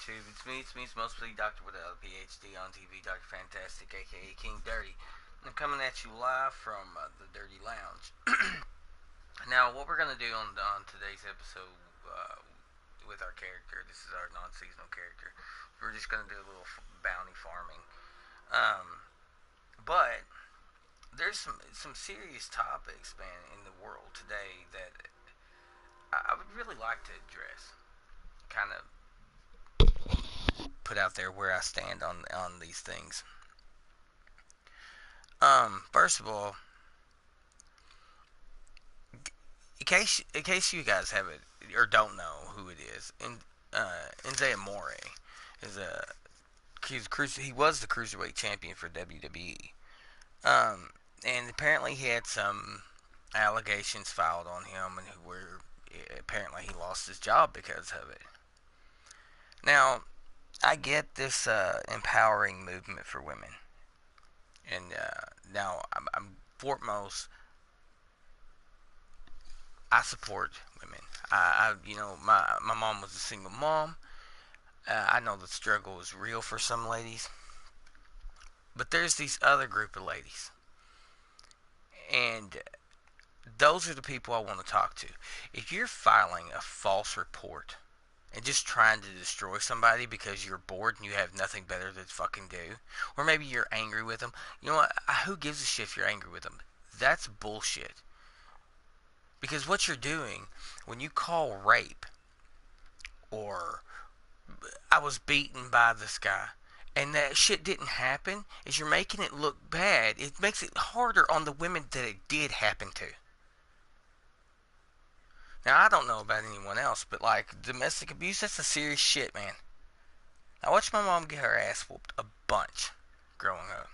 YouTube. It's mostly Doctor without a PhD on TV, Doctor Fantastic, aka King Dirty. I'm coming at you live from the Durty Lounge. Now, what we're gonna do on today's episode with our character, this is our non-seasonal character. We're just gonna do a little bounty farming. Um, but there's some serious topics, man, in the world today that I would really like to address. Kind of put out there where I stand on these things. First of all, in case you guys have it or don't know who it is, Enzo Amore is he was the cruiserweight champion for WWE. And apparently he had some allegations filed on him, and where apparently he lost his job because of it. Now, I get this empowering movement for women, and now I'm foremost. I support women. My mom was a single mom. I know the struggle is real for some ladies, but there's these other group of ladies, and those are the people I want to talk to. If you're filing a false report and just trying to destroy somebody because you're bored and you have nothing better to fucking do, or maybe you're angry with them, you know what? Who gives a shit if you're angry with them? That's bullshit. Because what you're doing when you call rape or I was beaten by this guy and that shit didn't happen is you're making it look bad. It makes it harder on the women that it did happen to. Now, I don't know about anyone else, but like domestic abuse, that's a serious shit, man. I watched my mom get her ass whooped a bunch growing up.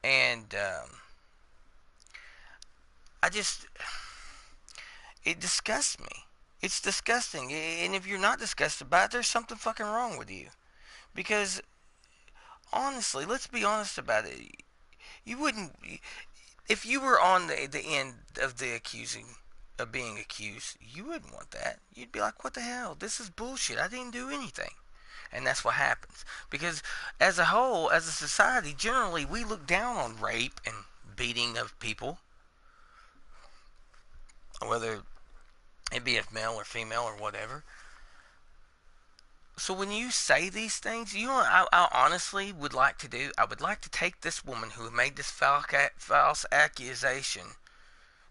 And I just, it disgusts me. It's disgusting. And if you're not disgusted by it, there's something fucking wrong with you. Because, honestly, let's be honest about it. You wouldn't, if you were on the end of the accusing, of being accused, you wouldn't want that. You'd be like, what the hell? This is bullshit. I didn't do anything. And that's what happens. Because, as a whole, as a society, generally, we look down on rape and beating of people. Whether it be a male or female or whatever. So when you say these things, you know what I honestly would like to do? I would like to take this woman who made this false accusation,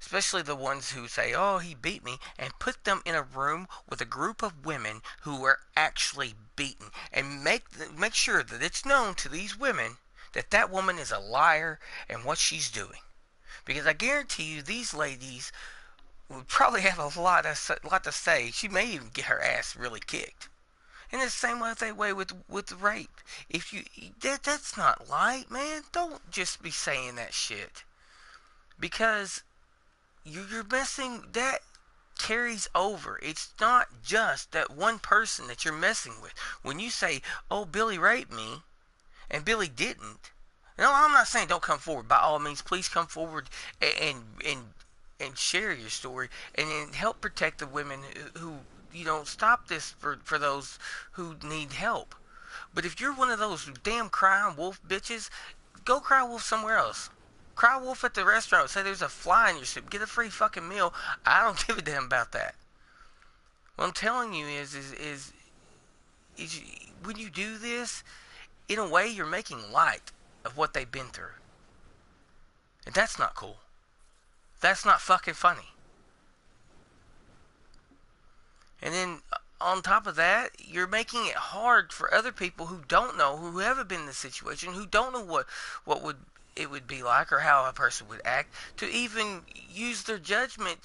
especially the ones who say, oh, he beat me, and put them in a room with a group of women who were actually beaten, and make sure that it's known to these women that that woman is a liar and what she's doing. Because I guarantee you these ladies would probably have a lot to say. She may even get her ass really kicked. And it's the same way with rape. If you that's not light, man. Don't just be saying that shit because you're messing. That carries over. It's not just that one person that you're messing with. When you say, "Oh, Billy raped me," and Billy didn't. No, I'm not saying don't come forward. By all means, please come forward and share your story and help protect the women who stop this for those who need help. But if you're one of those damn crying wolf bitches, go cry wolf somewhere else. Cry wolf at the restaurant. Say there's a fly in your soup. Get a free fucking meal. I don't give a damn about that. What I'm telling you is when you do this, in a way you're making light of what they've been through. And that's not cool. That's not fucking funny. And then on top of that, you're making it hard for other people who don't know, who haven't been in this situation, who don't know what would be like or how a person would act, to even use their judgment,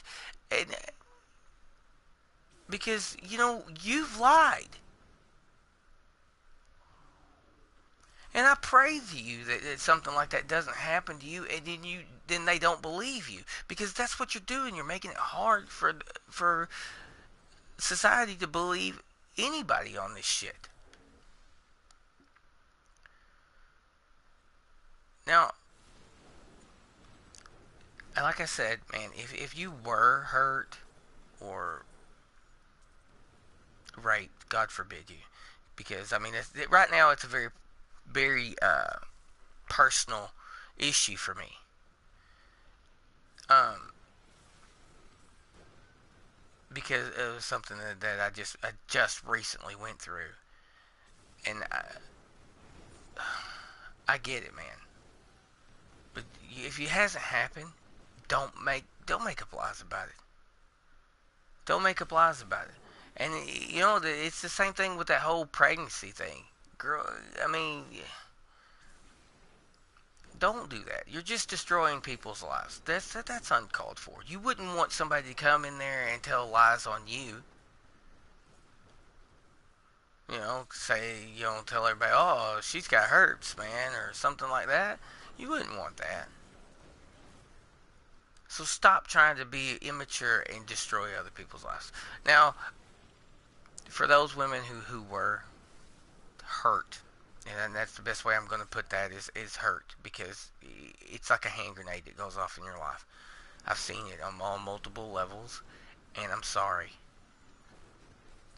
and because you've lied. And I pray to you that something like that doesn't happen to you, and then they don't believe you, because that's what you're doing. You're making it hard for society to believe anybody on this shit. Now, like I said, man, if you were hurt or raped, God forbid you, because I mean, right now it's a very, very personal issue for me. Um, because it was something that I just recently went through, and I get it, man. But if it hasn't happened, don't make up lies about it. Don't make up lies about it. And you know, it's the same thing with that whole pregnancy thing, girl. I mean, don't do that. You're just destroying people's lives. That's uncalled for. You wouldn't want somebody to come in there and tell lies on you. You know, say you don't tell everybody, oh, she's got herpes, man, or something like that. You wouldn't want that. So stop trying to be immature and destroy other people's lives. Now, for those women who were hurt, and that's the best way I'm going to put that is hurt, because it's like a hand grenade that goes off in your life. I've seen it on multiple levels, and I'm sorry.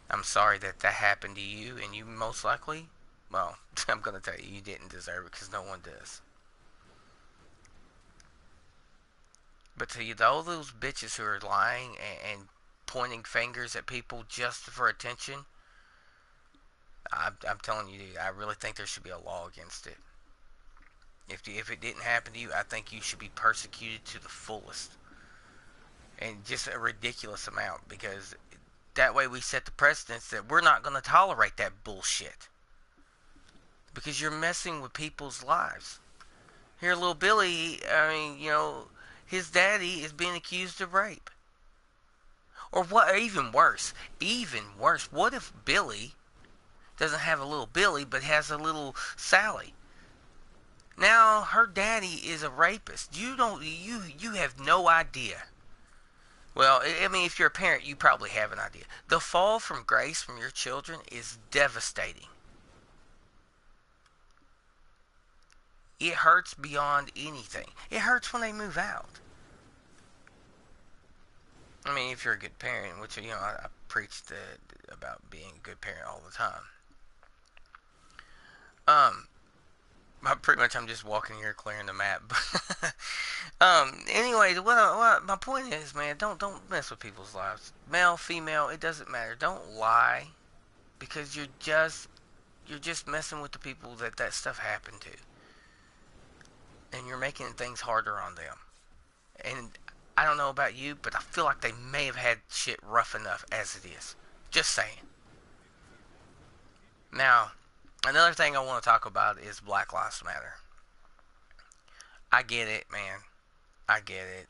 I'm sorry that that happened to you, and you most likely, well, I'm going to tell you, you didn't deserve it, because no one does. But to you, all those bitches who are lying and pointing fingers at people just for attention, I'm telling you, dude, I really think there should be a law against it. If it didn't happen to you, I think you should be persecuted to the fullest, and just a ridiculous amount, because that way we set the precedence that we're not going to tolerate that bullshit, because you're messing with people's lives. Here, little Billy, I mean, his daddy is being accused of rape. Or what? Even worse. What if Billy doesn't have a little Billy, but has a little Sally? Now her daddy is a rapist. You have no idea. Well, I mean, if you're a parent, you probably have an idea. The fall from grace from your children is devastating. It hurts beyond anything. It hurts when they move out. I mean, if you're a good parent, which, I preach about being a good parent all the time. Um, pretty much I'm just walking here clearing the map. Anyway, what my point is, man, don't mess with people's lives. Male, female, it doesn't matter. Don't lie, because you're just messing with the people that stuff happened to, and you're making things harder on them. And I don't know about you, but I feel like they may have had shit rough enough as it is. Just saying. Now, another thing I want to talk about is Black Lives Matter. I get it, man. I get it.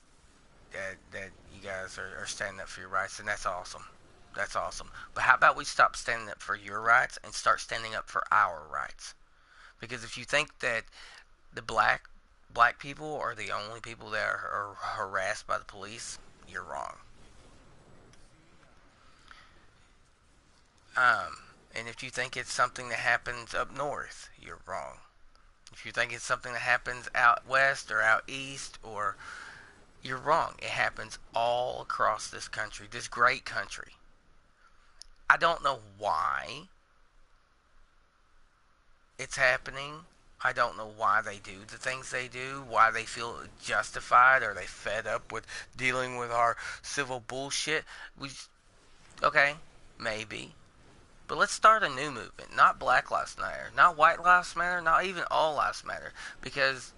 That you guys are standing up for your rights, and that's awesome. That's awesome. But how about we stop standing up for your rights and start standing up for our rights? Because if you think that the black people are the only people that are harassed by the police, you're wrong. And if you think it's something that happens up north, you're wrong. If you think it's something that happens out west or out east, or you're wrong. It happens all across this country, this great country. I don't know why it's happening. I don't know why they do the things they do, why they feel justified. Are they fed up with dealing with our civil bullshit? Okay, maybe. But let's start a new movement. Not Black Lives Matter, not White Lives Matter, not even All Lives Matter. Because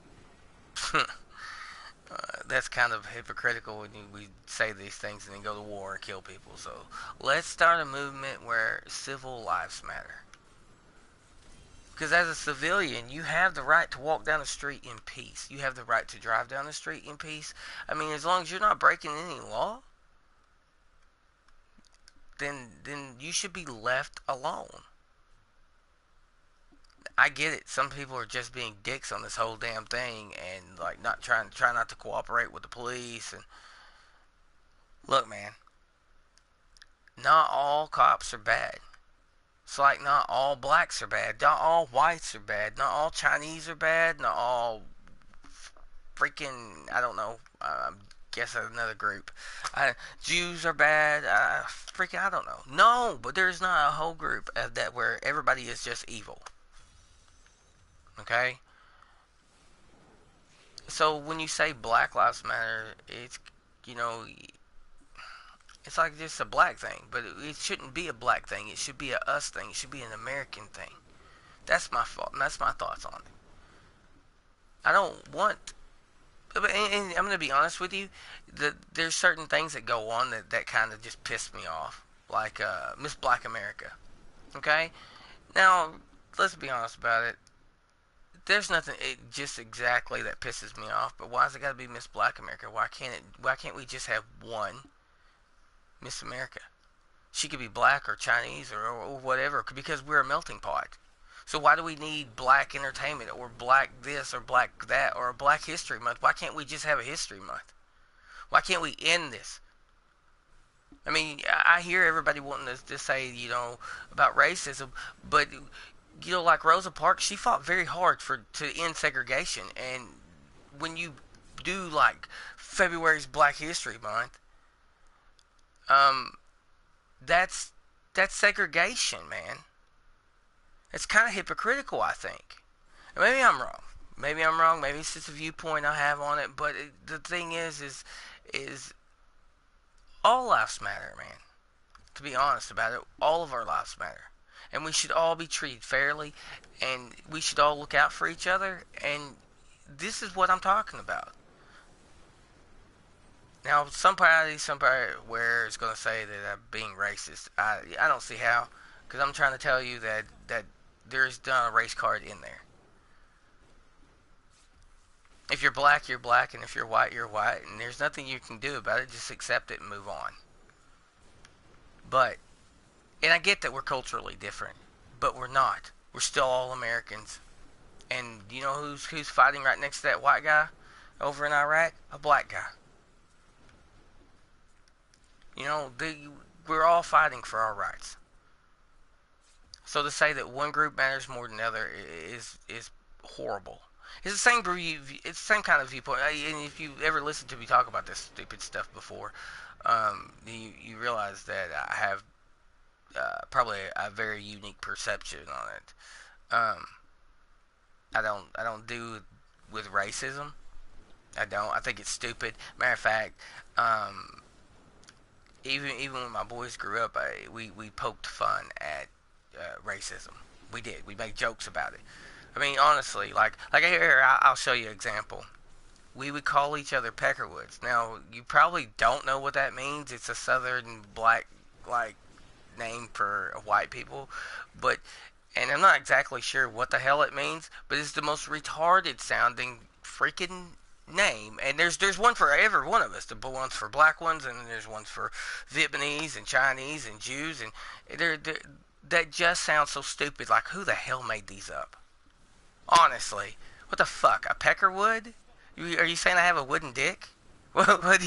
that's kind of hypocritical when we say these things and then go to war and kill people. So let's start a movement where civil lives matter. Because as a civilian, you have the right to walk down the street in peace. You have the right to drive down the street in peace. I mean, as long as you're not breaking any law, then you should be left alone. I get it. Some people are just being dicks on this whole damn thing, and like not try not to cooperate with the police. And look, man, not all cops are bad. It's like not all blacks are bad, not all whites are bad, not all Chinese are bad, not all freaking, I don't know, guess another group. Jews are bad. Freaking, I don't know. No, but there's not a whole group of that where everybody is just evil. Okay. So when you say Black Lives Matter, it's you know it's like just a black thing, but it shouldn't be a black thing. It should be a us thing. It should be an American thing. That's my fault. And that's my thoughts on it. I don't want. And I'm gonna be honest with you. There's certain things that go on that kind of just piss me off, like Miss Black America. Okay. Now let's be honest about it. There's nothing just exactly that pisses me off. But why's it got to be Miss Black America? Why can't we just have one Miss America? She could be black or Chinese or whatever because we're a melting pot. So why do we need black entertainment or black this or black that or a Black History Month? Why can't we just have a History Month? Why can't we end this? I mean, I hear everybody wanting to say, about racism, but, like Rosa Parks, she fought very hard to end segregation. And when you do, like, February's Black History Month, that's segregation, man. It's kind of hypocritical, I think. And maybe I'm wrong. Maybe it's just a viewpoint I have on it. But the thing is all lives matter, man. To be honest about it, all of our lives matter. And we should all be treated fairly. And we should all look out for each other. And this is what I'm talking about. Now, somebody where is going to say that I'm being racist. I don't see how. Because I'm trying to tell you that there's not a race card in there. If you're black, you're black, and if you're white, you're white, and there's nothing you can do about it. Just accept it and move on. But, and I get that we're culturally different, but we're not. We're still all Americans. And you know who's fighting right next to that white guy over in Iraq? A black guy. We're all fighting for our rights. So to say that one group matters more than the other is horrible. It's the same it's the same kind of viewpoint. And if you ever listened to me talk about this stupid stuff before, you realize that I have probably a very unique perception on it. I don't do with racism. I don't. I think it's stupid. Matter of fact, even when my boys grew up, we poked fun at racism. We did. We made jokes about it. I mean, honestly, like here, I'll show you an example. We would call each other Peckerwoods. Now, you probably don't know what that means. It's a southern black, name for white people. And I'm not exactly sure what the hell it means, but it's the most retarded sounding freaking name. And there's one for every one of us. The one's for black ones, and there's ones for Vietnamese and Chinese and Jews, and that just sounds so stupid. Like, who the hell made these up? Honestly, what the fuck? A peckerwood? Are you saying I have a wooden dick? But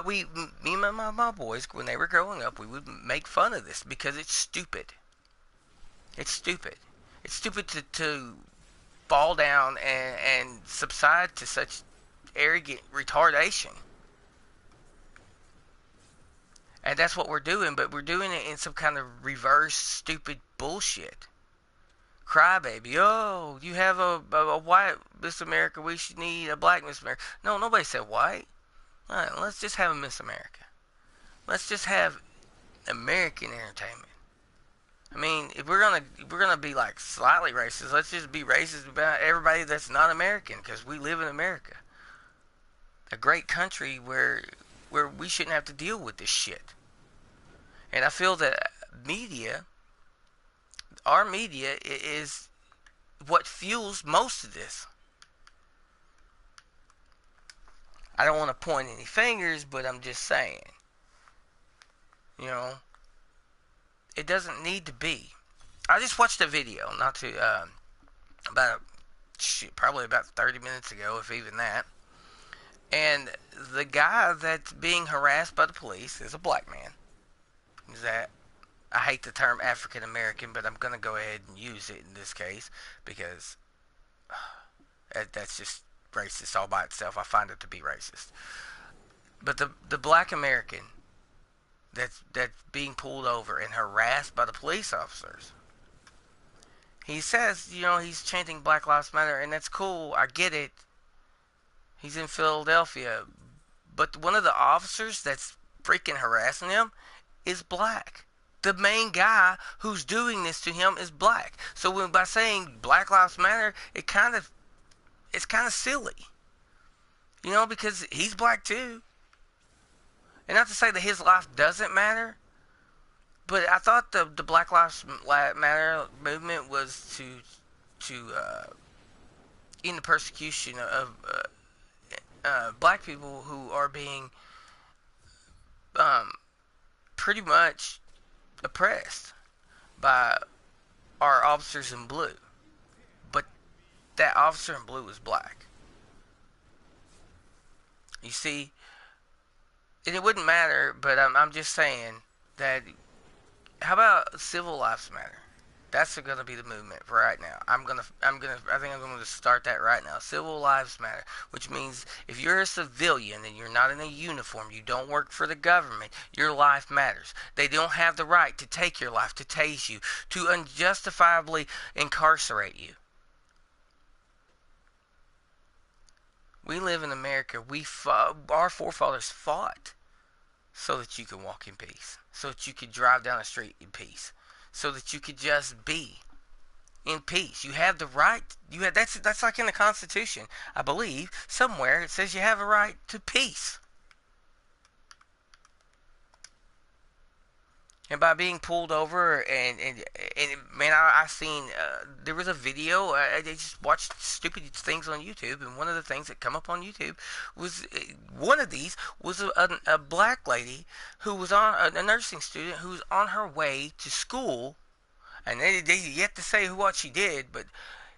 me and my boys, when they were growing up, we would make fun of this because it's stupid. It's stupid. It's stupid to fall down and subside to such arrogant retardation. And that's what we're doing, but we're doing it in some kind of reverse, stupid bullshit. Crybaby, oh, you have a white Miss America, we should need a black Miss America. No, nobody said white. All right, let's just have a Miss America. Let's just have American entertainment. I mean, if we're gonna be like slightly racist, let's just be racist about everybody that's not American, because we live in America, a great country where we shouldn't have to deal with this shit. And I feel that our media is what fuels most of this. I don't want to point any fingers, but I'm just saying. It doesn't need to be. I just watched a video, probably about 30 minutes ago, if even that. And the guy that's being harassed by the police is a black man. I hate the term African American, but I'm going to go ahead and use it in this case because that's just racist all by itself. I find it to be racist. But the black American that's being pulled over and harassed by the police officers. He says, he's chanting Black Lives Matter, and that's cool. I get it. He's in Philadelphia. But one of the officers that's freaking harassing him is black. The main guy who's doing this to him is black. So by saying Black Lives Matter, it's kind of silly. Because he's black too. And not to say that his life doesn't matter, but I thought the Black Lives Matter movement was to end the persecution of black people who are being pretty much oppressed by our officers in blue. But that officer in blue is black. You see, and it wouldn't matter, but I'm just saying that. How about Civil Lives Matter? That's going to be the movement for right now. I think I'm going to start that right now. Civil Lives Matter, which means if you're a civilian and you're not in a uniform, you don't work for the government, your life matters. They don't have the right to take your life, to tase you, to unjustifiably incarcerate you. We live in America. Our forefathers fought so that you can walk in peace, so that you could drive down the street in peace, so that you could just be in peace. You have the right. That's like in the Constitution, I believe. Somewhere it says you have a right to peace. And by being pulled over and man, I seen there was a video. I just watched stupid things on YouTube, and one of the things that come up on YouTube was one of these was a black lady who was on a nursing student who was on her way to school, and they yet to say what she did, but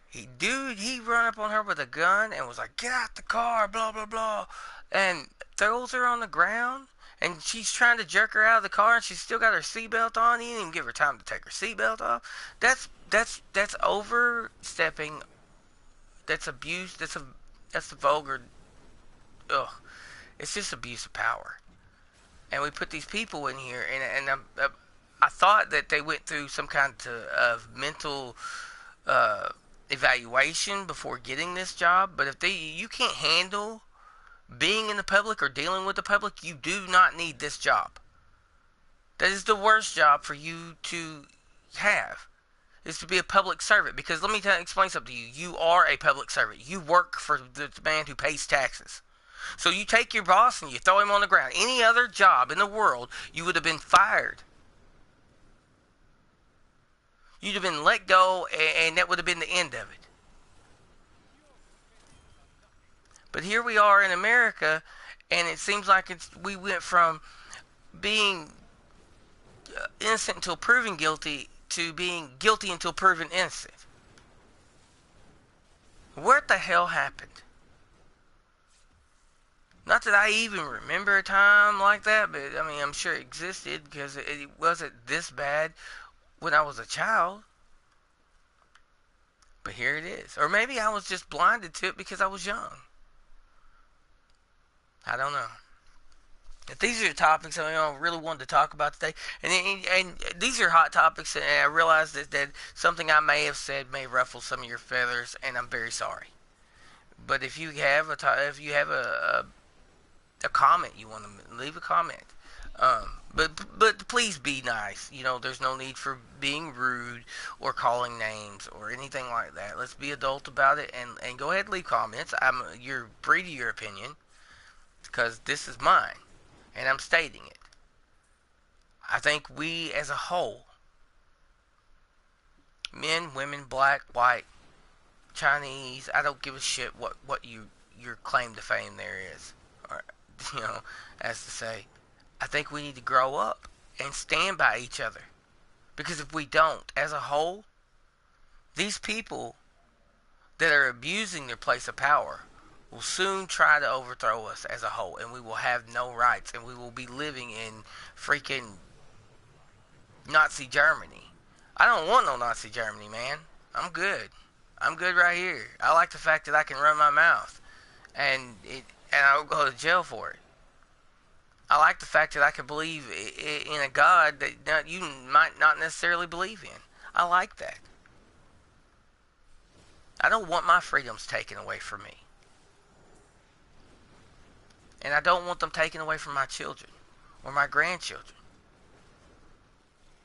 he run up on her with a gun and was like, "Get out the car," blah blah blah, and throws her on the ground. And she's trying to jerk her out of the car, and she's still got her seatbelt on. He didn't even give her time to take her seatbelt off. That's overstepping. That's abuse. That's the vulgar. Ugh, it's just abuse of power. And we put these people in here, and I thought that they went through some kind of mental evaluation before getting this job. But if you can't handle being in the public or dealing with the public, you do not need this job. That is the worst job for you to have, is to be a public servant. Because let me explain something to you. You are a public servant. You work for the man who pays taxes. So you take your boss and you throw him on the ground. Any other job in the world, you would have been fired. You'd have been let go, and that would have been the end of it. But here we are in America, and it seems like we went from being innocent until proven guilty to being guilty until proven innocent. What the hell happened? Not that I even remember a time like that, but I mean, I'm sure it existed because it wasn't this bad when I was a child. But here it is. Or maybe I was just blinded to it because I was young. I don't know. If these are the topics I really wanted to talk about today, and these are hot topics, and I realize that something I may have said may ruffle some of your feathers, and I'm very sorry. But if you have a comment, you want to leave a comment. But please be nice. There's no need for being rude or calling names or anything like that. Let's be adult about it, and go ahead and leave comments. You're free to your opinion, because this is mine, and I'm stating it. I think we as a whole, men, women, black, white, Chinese, I don't give a shit what your claim to fame there is, or as to say, I think we need to grow up and stand by each other, because if we don't, as a whole, these people that are abusing their place of power will soon try to overthrow us as a whole, and we will have no rights, and we will be living in freaking Nazi Germany. I don't want no Nazi Germany, man. I'm good. I'm good right here. I like the fact that I can run my mouth. and I don't go to jail for it. I like the fact that I can believe in a God that you might not necessarily believe in. I like that. I don't want my freedoms taken away from me, and I don't want them taken away from my children or my grandchildren.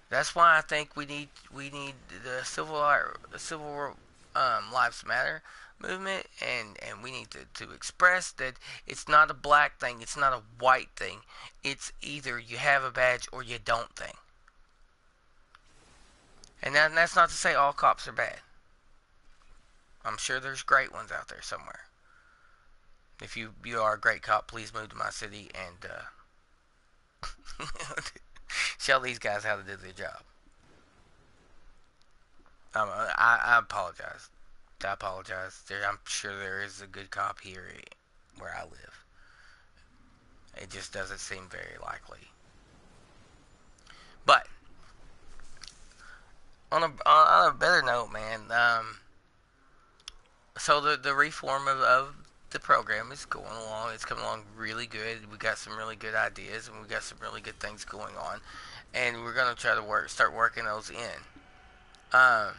That's why I think we need the civil lives matter movement, and we need to express that it's not a black thing, it's not a white thing, it's either you have a badge or you don't thing. And that's not to say all cops are bad. I'm sure there's great ones out there somewhere. If you are a great cop, please move to my city and show these guys how to do their job. I apologize. I apologize. I'm sure there is a good cop here where I live. It just doesn't seem very likely. But on a better note, man. So the reform of the program is going along. It's coming along really good. We got some really good ideas, and we got some really good things going on, and we're gonna try to start working those in. Um,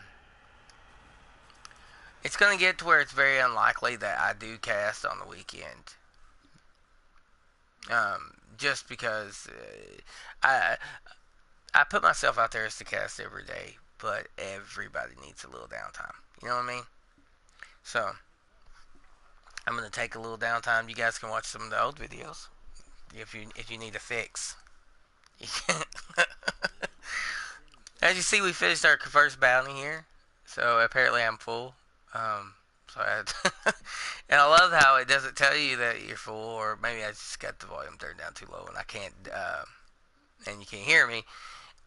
it's gonna get to where it's very unlikely that I do cast on the weekend. Just because I put myself out there as to cast every day, but everybody needs a little downtime. You know what I mean? So I'm gonna take a little downtime. You guys can watch some of the old videos if you need a fix. As you see, we finished our first bounty here, so apparently I'm full. So and I love how it doesn't tell you that you're full, or maybe I just got the volume turned down too low and I can't, and you can't hear me.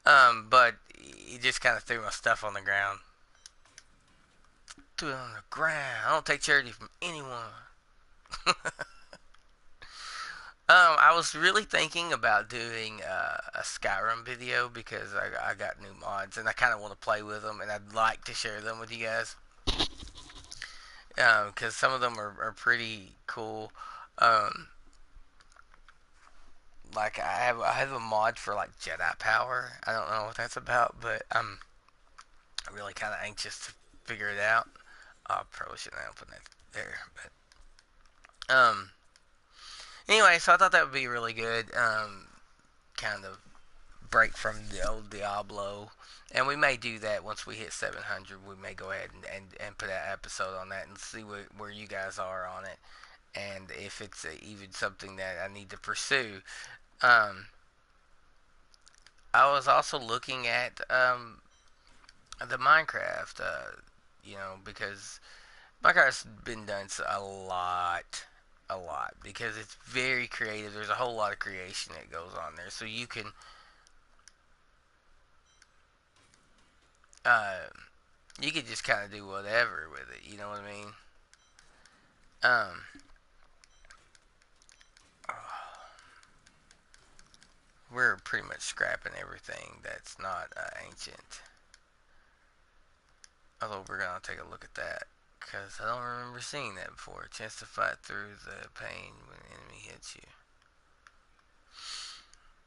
But he just kind of threw my stuff on the ground. Threw it on the ground. I don't take charity from anyone. I was really thinking about doing a Skyrim video because I got new mods and I kind of want to play with them and I'd like to share them with you guys. Because some of them are pretty cool. Um, like I have a mod for like Jedi power. I don't know what that's about, but I'm really kind of anxious to figure it out. I probably shouldn't open that there, but anyway, so I thought that would be really good. Kind of break from the old Diablo. And we may do that once we hit 700. We may go ahead and put an episode on that and see where you guys are on it. And if it's even something that I need to pursue. Um, I was also looking at the Minecraft, because Minecraft's been done a lot, because it's very creative. There's a whole lot of creation that goes on there, so uh, you can just kind of do whatever with it. You know what I mean? Um, we're pretty much scrapping everything that's not ancient. Although we're gonna take a look at that because I don't remember seeing that before. A chance to fight through the pain when an enemy hits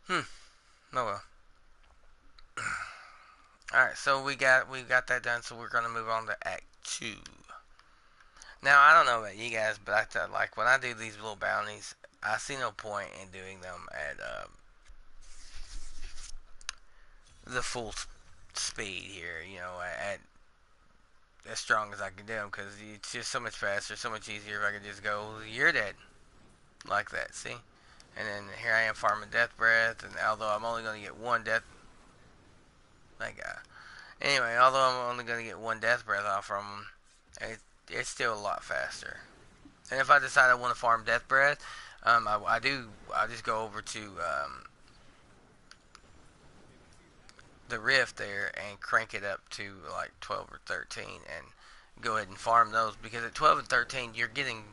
you. Oh well. All right, so we got that done. So we're gonna move on to Act 2. Now I don't know about you guys, but I thought like when I do these little bounties, I see no point in doing them at the full speed here. At as strong as I can do them because it's just so much faster, so much easier if I could just go, you're dead, like that. See, and then here I am farming death breath, and although I'm only gonna get one death, like anyway, although I'm only gonna get one death breath off from them, it's still a lot faster. And if I decide I want to farm death breath, I do. I just go over to the rift there and crank it up to like 12 or 13 and go ahead and farm those because at 12 and 13 you're getting,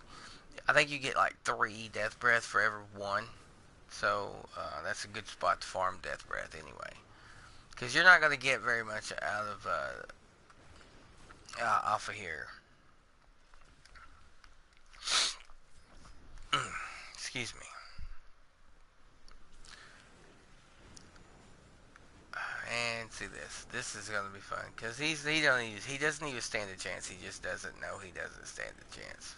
I think you get like 3 death breath for every one. So that's a good spot to farm death breath anyway, because you're not going to get very much out of off of here. Excuse me. And see this. This is gonna be fun because he doesn't even stand a chance. He just doesn't know he doesn't stand a chance.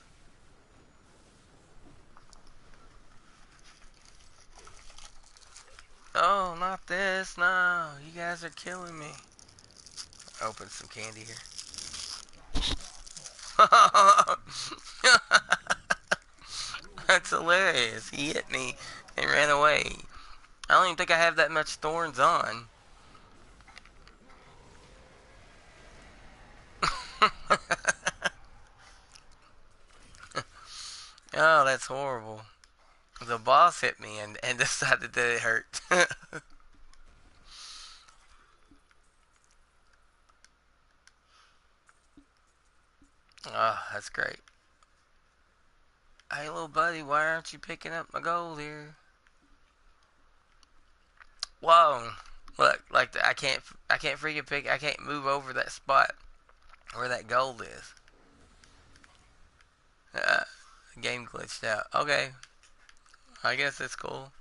Oh, not this! No, you guys are killing me. Open some candy here. That's hilarious. He hit me and ran away. I don't even think I have that much thorns on. Oh, that's horrible. The boss hit me and decided that it hurt. Oh, that's great. Hey, little buddy, why aren't you picking up my gold here? Whoa! Look, like I can't freaking pick. I can't move over that spot where that gold is. Uh, Game glitched out. Okay, I guess it's cool.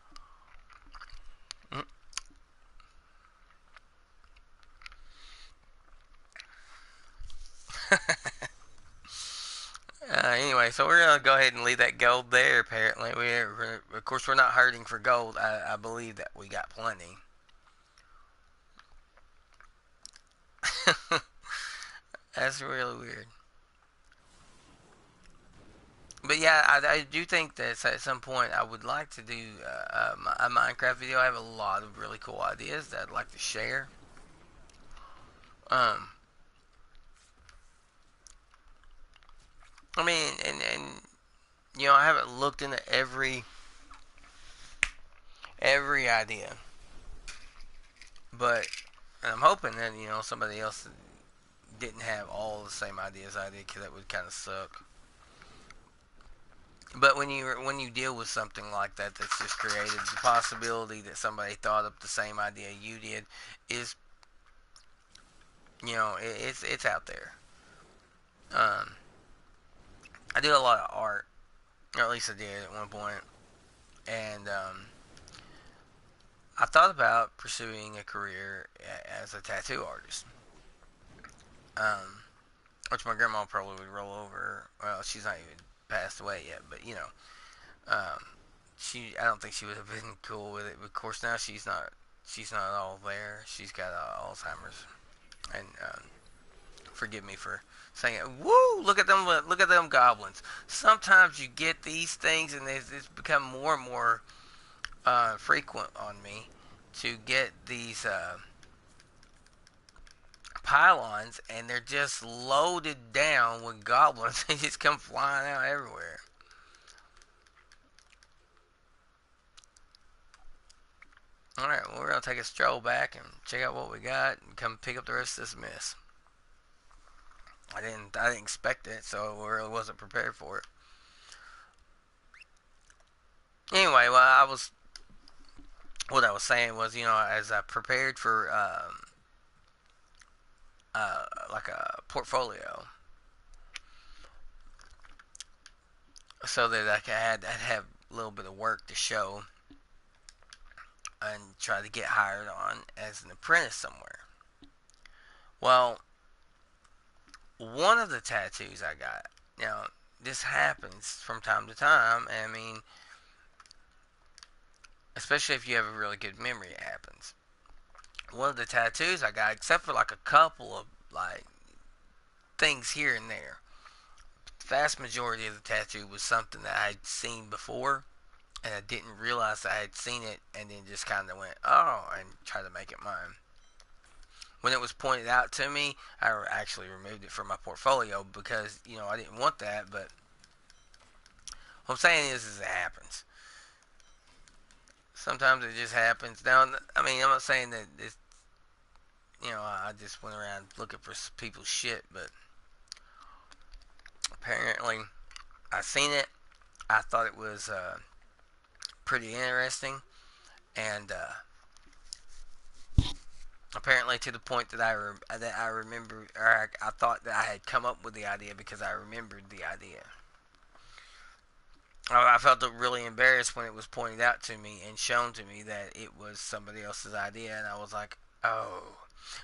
Anyway, so we're gonna go ahead and leave that gold there. Apparently, of course we're not hurting for gold. I believe that we got plenty. That's really weird. But yeah, I do think that at some point I would like to do a Minecraft video. I have a lot of really cool ideas that I'd like to share. Um, I mean, and you know, I haven't looked into every idea, but I'm hoping that somebody else didn't have all the same ideas I did, because that would kind of suck. But when you deal with something like that that's just created, the possibility that somebody thought up the same idea you did is, it's out there. Um, I do a lot of art, or at least I did at one point, and I thought about pursuing a career as a tattoo artist. Um, which my grandma probably would roll over. Well, she's not even passed away yet, but um, I don't think she would have been cool with it. Of course, now she's not all there. She's got Alzheimer's, and forgive me for saying it. Woo! Look at them goblins. Sometimes you get these things, and it's become more and more frequent on me to get these pylons, and they're just loaded down with goblins. They just come flying out everywhere. All right, well, we're gonna take a stroll back and check out what we got, and come pick up the rest of this mess. I didn't expect it, so I really wasn't prepared for it. Anyway, what I was saying was, as I prepared for like a portfolio, so that I'd have a little bit of work to show and try to get hired on as an apprentice somewhere. Well, one of the tattoos I got, now this happens from time to time, and I mean, especially if you have a really good memory, it happens. One of the tattoos I got, except for like a couple of like things here and there, the vast majority of the tattoo was something that I'd seen before, and I didn't realize I had seen it, and then just kind of went, oh, and tried to make it mine. When it was pointed out to me, I actually removed it from my portfolio because, I didn't want that, but what I'm saying is it happens. Sometimes it just happens. Now, I mean, I'm not saying that it's, I just went around looking for people's shit, but apparently I seen it. I thought it was pretty interesting, and apparently to the point that I remember, or I thought that I had come up with the idea because I remembered the idea. I felt really embarrassed when it was pointed out to me and shown to me that it was somebody else's idea, and I was like, oh.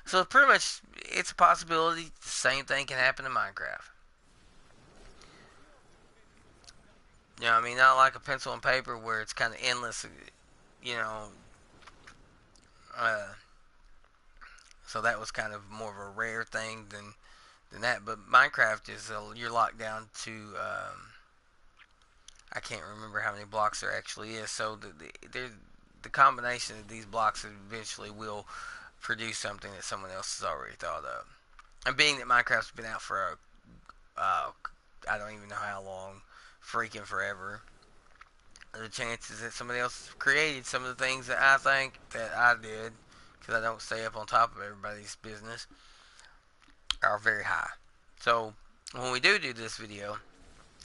So pretty much, it's a possibility the same thing can happen in Minecraft. You know what I mean? Not like a pencil and paper where it's kind of endless, you know. Uh, so that was kind of more of a rare thing than that. But Minecraft is you're locked down to I can't remember how many blocks there actually is. So the combination of these blocks eventually will produce something that someone else has already thought of. And being that Minecraft's been out for I don't even know how long, freaking forever, the chances that somebody else created some of the things that I think that I did, because I don't stay up on top of everybody's business, are very high. So when we do this video,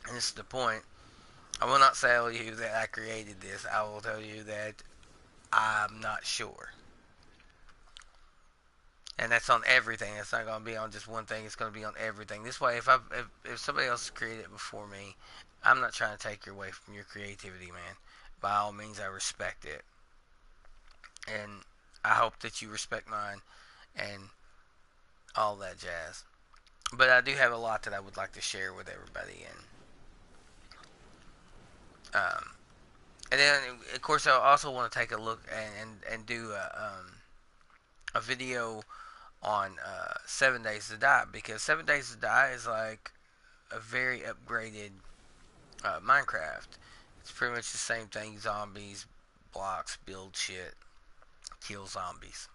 and this is the point, I will not tell you that I created this. I will tell you that I'm not sure. And that's on everything. It's not going to be on just one thing. It's going to be on everything. This way, if somebody else created it before me, I'm not trying to take away from your creativity, man. By all means, I respect it, and I hope that you respect mine, and all that jazz. But I do have a lot that I would like to share with everybody, um, and then of course I also want to take a look and do a video on 7 Days to Die, because 7 Days to Die is like a very upgraded Minecraft. It's pretty much the same thing: zombies, blocks, build shit, kill zombies.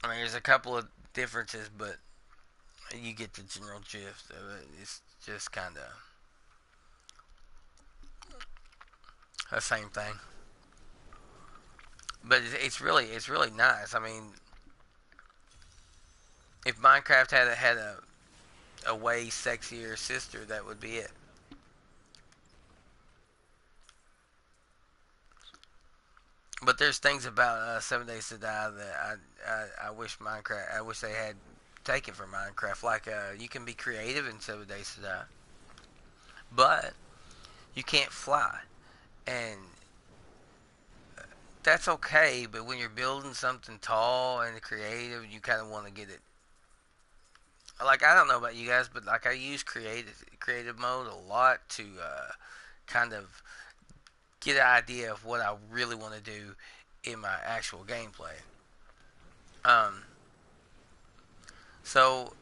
I mean, there's a couple of differences, but you get the general gist of it. It's just kind of the same thing. But it's really nice. I mean, if Minecraft had a way sexier sister, that would be it. But there's things about 7 Days to Die that I wish I wish they had taken from Minecraft. Like you can be creative in 7 Days to Die, but you can't fly, and that's okay. But when you're building something tall and creative, you kind of want to get it. Like, I don't know about you guys, but like I use creative mode a lot to kind of get an idea of what I really want to do in my actual gameplay. Um, so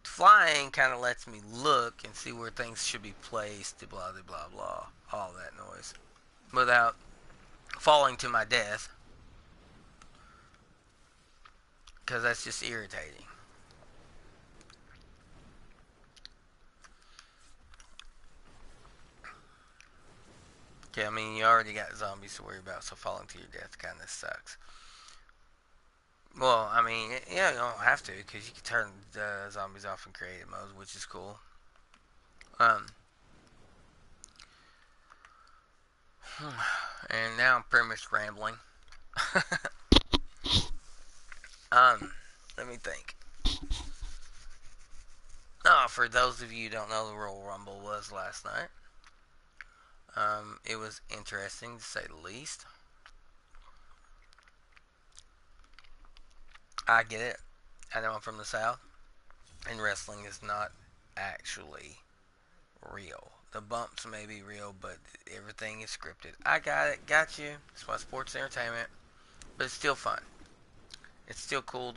flying kind of lets me look and see where things should be placed, blah blah blah blah, all that noise, without falling to my death, because that's just irritating. Okay, I mean, you already got zombies to worry about, so falling to your death kind of sucks. Well, I mean, yeah, you don't have to, because you can turn the zombies off in creative mode, which is cool. Um, and now I'm pretty much rambling. Let me think. Oh, for those of you who don't know, the Royal Rumble was last night. It was interesting to say the least. I get it. I know I'm from the South, and wrestling is not actually real. The bumps may be real, but everything is scripted. I got it. Got you. It's why sports entertainment, but it's still fun. It's still cool.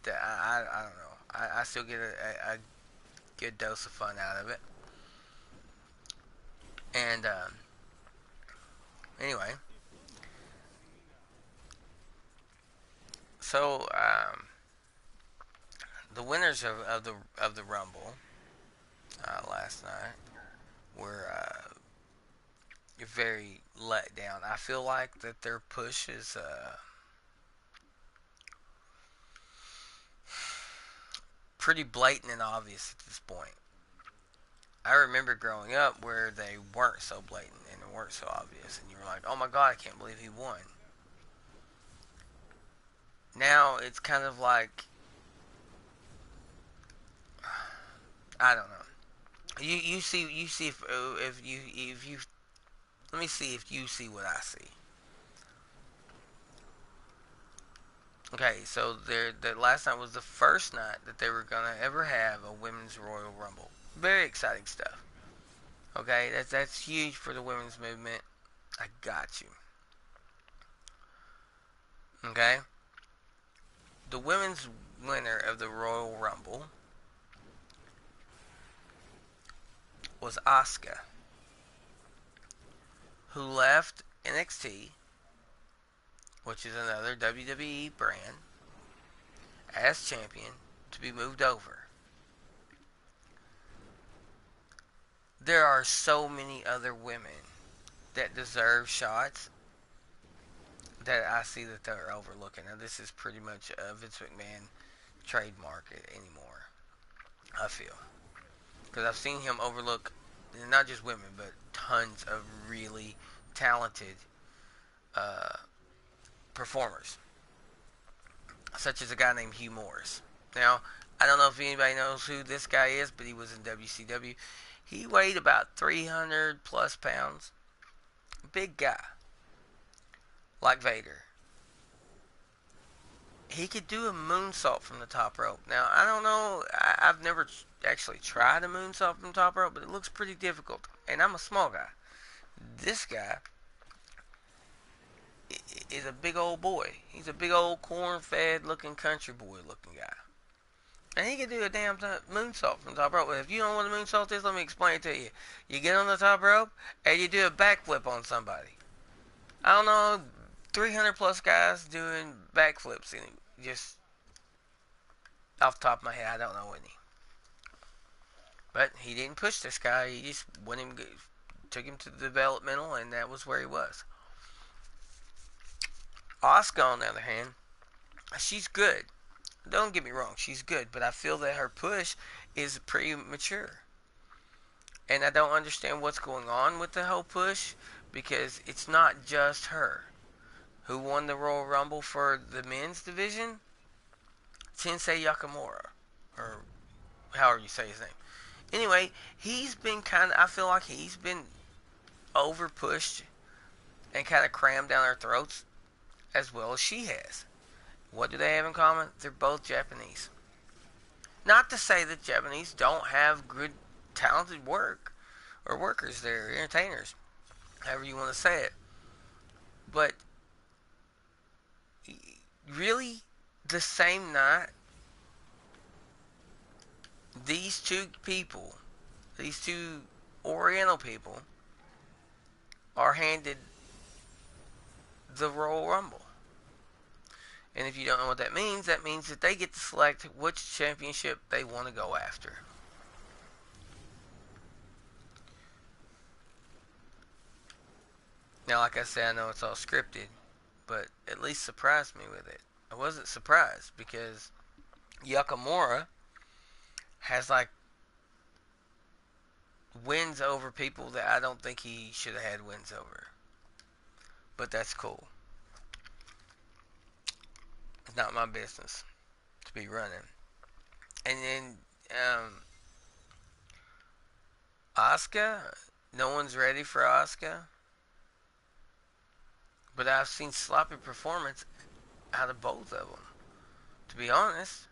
I don't know. I still get a good dose of fun out of it. And anyway, so the winners of the Rumble last night were very let down. I feel like that their push is pretty blatant and obvious at this point. I remember growing up where they weren't so blatant and they weren't so obvious, and you were like, "Oh my God, I can't believe he won." Now it's kind of like, I don't know. You see if you let me see if you see what I see. Okay, so the last night was the first night that they were gonna ever have a women's Royal Rumble. Very exciting stuff. Okay, that's huge for the women's movement. I got you. Okay, the women's winner of the Royal Rumble was Asuka, who left NXT, which is another WWE brand, as champion to be moved over. There are so many other women that deserve shots that I see that they're overlooking. Now, this is pretty much a Vince McMahon trademark anymore, I feel. Because I've seen him overlook not just women, but tons of really talented uh, performers, such as a guy named Hugh Morris. Now, I don't know if anybody knows who this guy is, but he was in WCW. He weighed about 300 plus pounds. Big guy, like Vader. He could do a moonsault from the top rope. Now, I don't know. I've never actually tried a moonsault from the top rope, but it looks pretty difficult. And I'm a small guy. This guy is a big old boy. He's a big old corn-fed looking country boy looking guy. And he can do a damn moonsault from the top rope. If you don't know what a moonsault is, let me explain it to you. You get on the top rope and you do a backflip on somebody. I don't know, 300 plus guys doing backflips and just off the top of my head, I don't know any. But he didn't push this guy. He just went him, took him to the developmental, and that was where he was. Asuka, on the other hand, she's good. Don't get me wrong, she's good, but I feel that her push is premature. And I don't understand what's going on with the whole push because it's not just her. Who won the Royal Rumble for the men's division? Sensei Yakamura. Or however you say his name. Anyway, he's been I feel like he's been over pushed and kind of crammed down our throats as well as she has. What do they have in common? They're both Japanese. Not to say that Japanese don't have good, talented workers. They're entertainers, however you want to say it. But really, the same night, these two Oriental people, are handed the Royal Rumble. And if you don't know what that means that they get to select which championship they want to go after. Now, like I said, I know it's all scripted, but at least surprised me with it. I wasn't surprised because Yakamura has like wins over people that I don't think he should have had wins over. But that's cool. It's not my business to be running. And then Asuka, no one's ready for Asuka. But I've seen sloppy performance out of both of them. To be honest,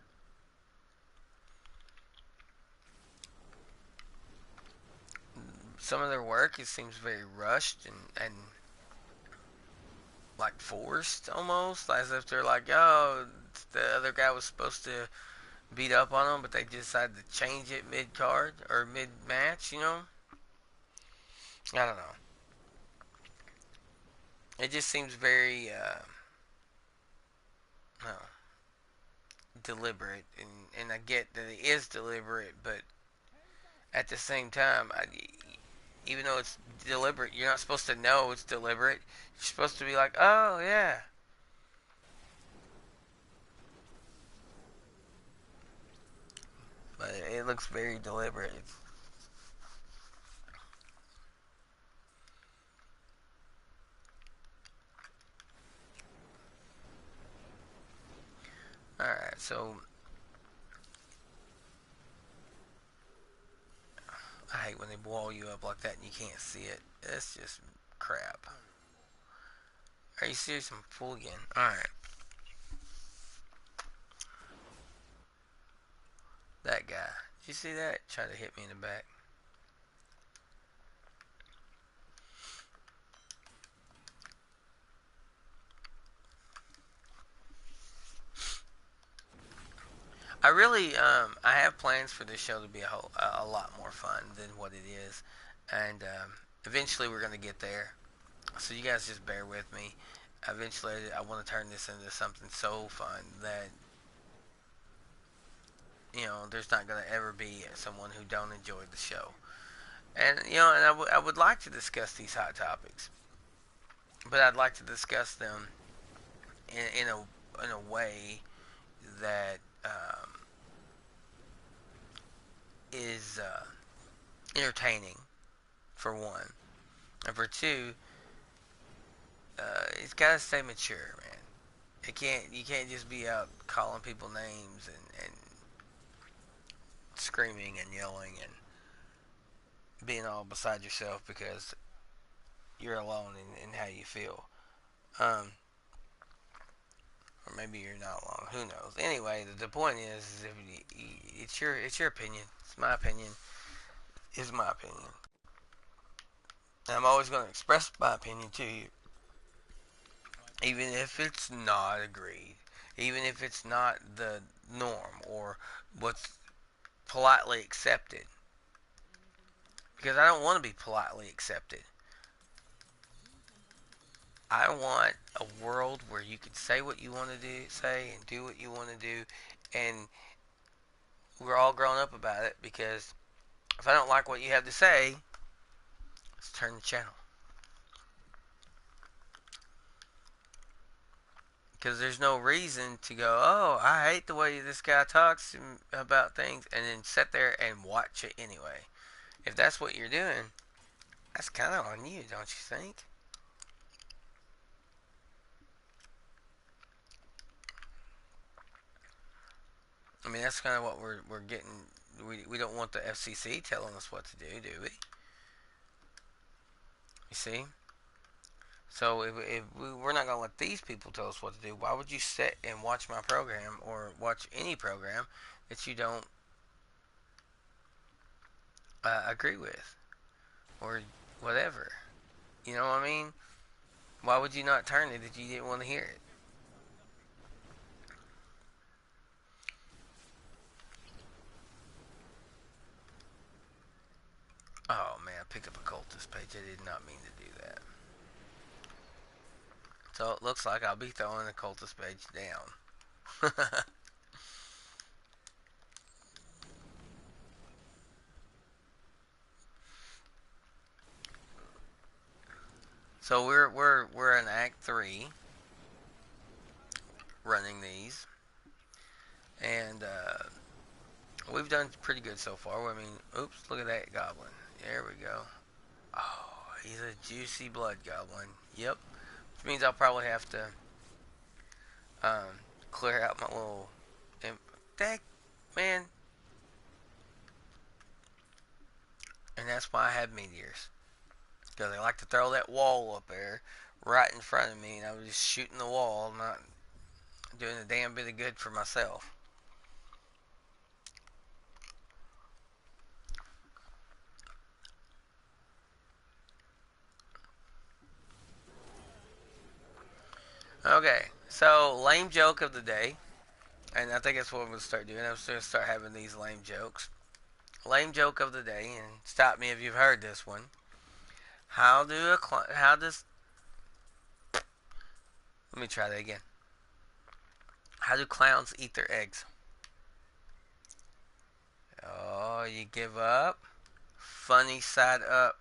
some of their work, it seems very rushed and like forced almost, as if they're like, oh, the other guy was supposed to beat up on them, but they decided to change it mid card or mid match. I don't know. It just seems very no, deliberate, and I get that it is deliberate, but at the same time, even though it's deliberate, you're not supposed to know it's deliberate. You're supposed to be like, oh yeah. But it looks very deliberate. Alright, so I hate when they wall you up like that and you can't see it. It's just crap. Are you serious? I'm full again. Alright. That guy. Did you see that? Tried to hit me in the back. I have plans for this show to be a lot more fun than what it is, and eventually we're gonna get there. So you guys just bear with me. Eventually, I want to turn this into something so fun that there's not gonna ever be someone who don't enjoy the show. And I would like to discuss these hot topics, but I'd like to discuss them in a way that is entertaining, for one, and for two, it's gotta stay mature, man. You can't just be out calling people names and screaming and yelling and being all beside yourself because you're alone in how you feel. Um, or maybe you're not alone. Who knows? Anyway, the point is if it's your opinion. It's my opinion. It's my opinion. And I'm always going to express my opinion to you, even if it's not agreed, even if it's not the norm or what's politely accepted. Because I don't want to be politely accepted. I want a world where you can say what you want to say and do what you want to do, and we're all grown up about it. Because if I don't like what you have to say, let's turn the channel. Because there's no reason to go, oh, I hate the way this guy talks about things, and then sit there and watch it anyway. If that's what you're doing, that's kind of on you, don't you think? I mean, that's kind of what we're getting. We don't want the FCC telling us what to do we? You see? So if we're not going to let these people tell us what to do, why would you sit and watch my program or watch any program that you don't agree with or whatever? You know what I mean? Why would you not turn it if you didn't want to hear it? Oh man, I picked up a cultist page. I did not mean to do that. So it looks like I'll be throwing the cultist page down. So we're in Act 3, running these, and we've done pretty good so far. I mean, oops, look at that goblin. There we go. Oh, he's a juicy blood goblin. Yep. Which means I'll probably have to um, clear out my little. That man. And that's why I have meteors. Because I like to throw that wall up there right in front of me, and I was just shooting the wall, not doing a damn bit of good for myself. Okay, so lame joke of the day, and I think that's what I'm gonna start doing. I'm just gonna start having these lame jokes. Lame joke of the day, and stop me if you've heard this one. How does let me try that again. How do clowns eat their eggs? Oh, you give up? Funny side up.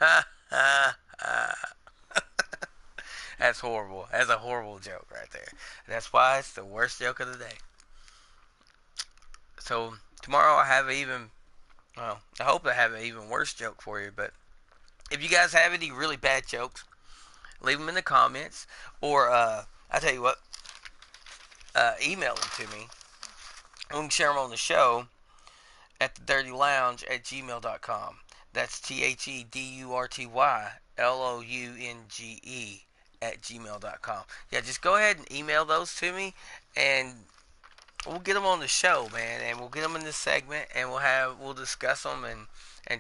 Ha ha ha. That's horrible. That's a horrible joke right there. That's why it's the worst joke of the day. So tomorrow I have even well, I hope I have an even worse joke for you. But if you guys have any really bad jokes, leave them in the comments, or I tell you what, email them to me. We can share them on the show at the Durty Lounge at gmail.com. That's THEDURTYLOUNGE at gmail.com. Yeah, just go ahead and email those to me, and we'll get them on the show, man, and we'll get them in this segment, and we'll discuss them and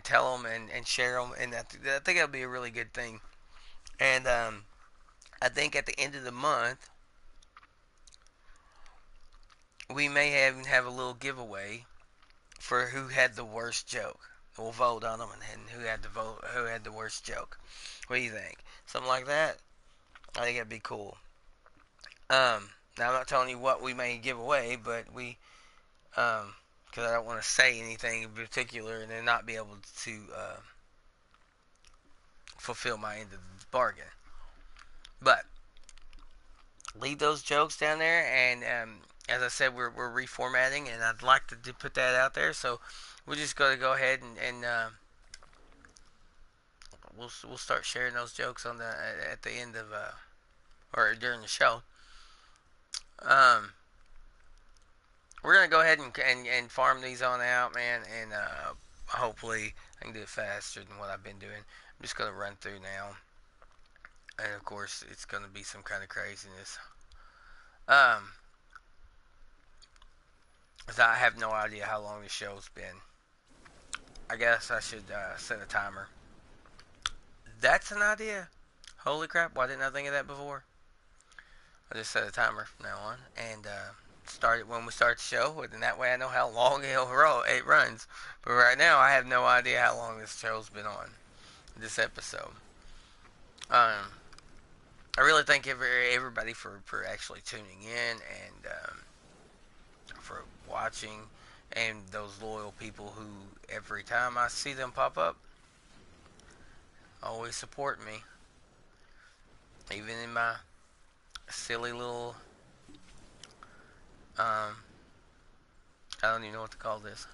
tell them and share them, and I think that'll be a really good thing. And I think at the end of the month we may even have a little giveaway for who had the worst joke. We'll vote on them and who had the worst joke. What do you think? Something like that? I think that'd be cool. Now I'm not telling you what we may give away, but because I don't want to say anything in particular and then not be able to fulfill my end of the bargain. But leave those jokes down there, and as I said, we're reformatting, and I'd like to put that out there. So we're just going to go ahead and we'll start sharing those jokes on the at the end of or during the show. Um, we're gonna go ahead and farm these on out, man, and hopefully I can do it faster than what I've been doing. I'm just gonna run through now, and of course it's gonna be some kind of craziness. Um, 'Cause I have no idea how long the show's been. I guess I should set a timer. That's an idea. Holy crap! Why didn't I think of that before? I just set a timer from now on and start it when we start the show, and that way I know how long it runs. But right now I have no idea how long this show's been on. This episode. Um, I really thank everybody for actually tuning in and for watching, and those loyal people who every time I see them pop up always support me, even in my silly little I don't even know what to call this.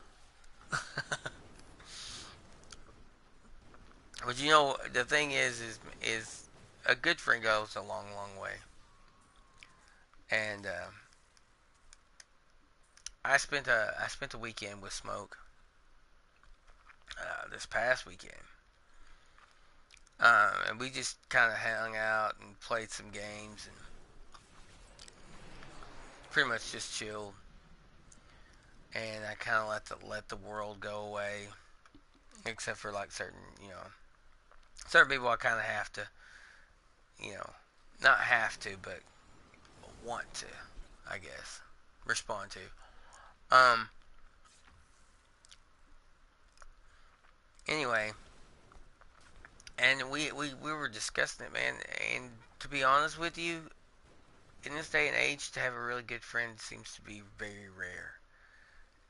But you know, the thing is a good friend goes a long, long way. And I spent a weekend with Smoke this past weekend, and we just kind of hung out and played some games and pretty much just chilled. And I kind of let the world go away, except for like certain people I kind of have to, you know, not have to, but want to, I guess, respond to. Um. Anyway, and we were discussing it, man. And to be honest with you, in this day and age, to have a really good friend seems to be very rare,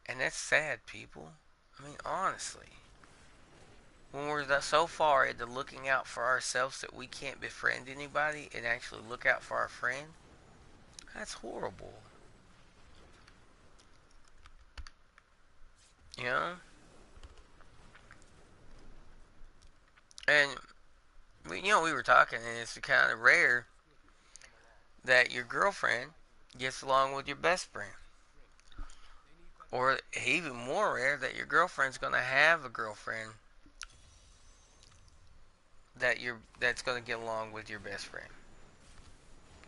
and that's sad, people. I mean, honestly, when we're so far into looking out for ourselves that we can't befriend anybody and actually look out for our friend, that's horrible. You know? And we were talking, and it's kind of rare that your girlfriend gets along with your best friend, or even more rare that your girlfriend's gonna have a girlfriend that's gonna get along with your best friend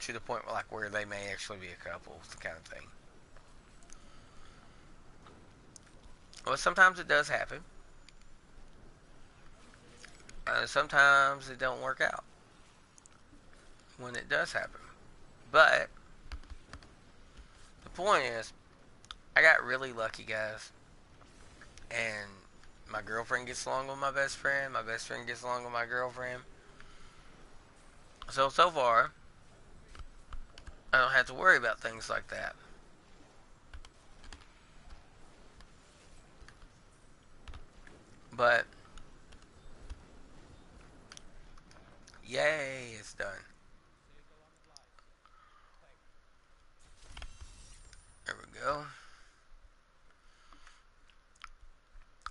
to the point like where they may actually be a couple, kind of thing. Well, sometimes it does happen. Sometimes it don't work out when it does happen. But the point is, I got really lucky, guys, and my girlfriend gets along with my best friend. My best friend gets along with my girlfriend. So far, I don't have to worry about things like that. But yay, it's done. There we go.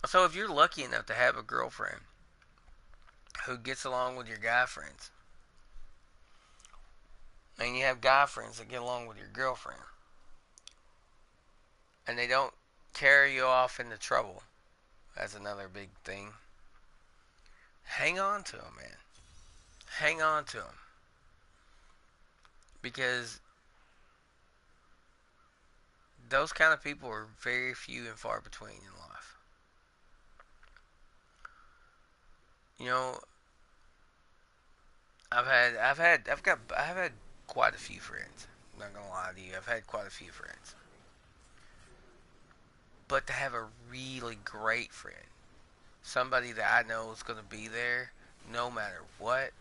So if you're lucky enough to have a girlfriend who gets along with your guy friends, and you have guy friends that get along with your girlfriend, and they don't carry you off into trouble, that's another big thing. hang on to them, man. Hang on to them because those kind of people are very few and far between in life. You know, I've had quite a few friends. I'm not gonna lie to you, I've had quite a few friends. But to have a really great friend, somebody that I know is gonna be there no matter what,